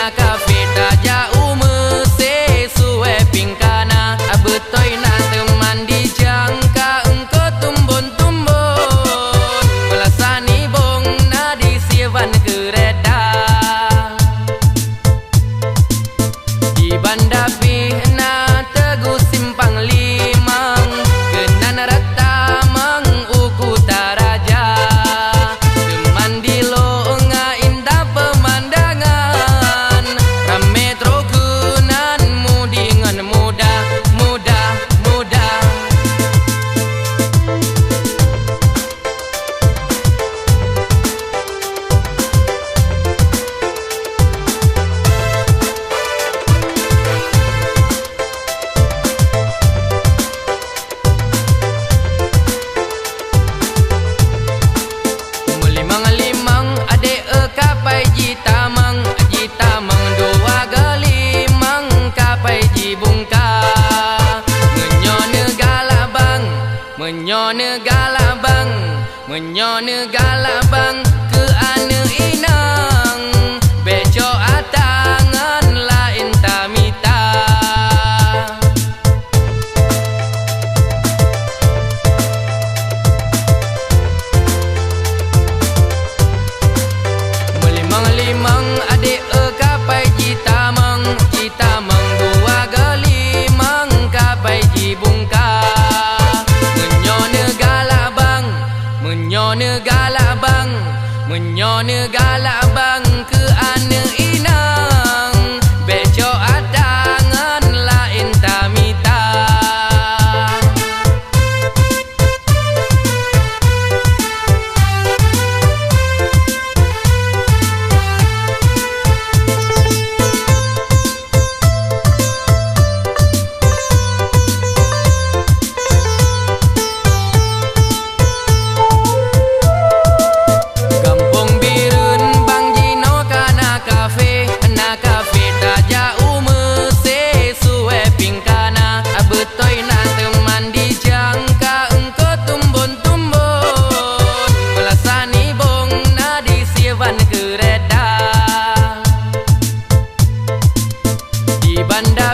na kafe ta jauh mese suwe pingkana abetoy na teman di jangka engkau tumbon-tumbon melasani bong na di sivan kereta di Banda Pihna Teguh Simpang Limang kenan rata menguku taraja teman di longa indah pemandangan rame trokunan mudingan muda muda muda limang adek kapai jitamang jitamang dua gelimang kapai jibungka menyone galabang menyone galabang menyone galabang ke ane inang beco atangan lain tamita limang adik kapai jitamang jitamang dua gelimang kapai jibungka menyone galabang menyone galabang menyone galabang ke ane inang beco adangan lain tamita abetoy na teman di jangka engkau tumbon-tumbon melasani bong na di sivan kereta di Banda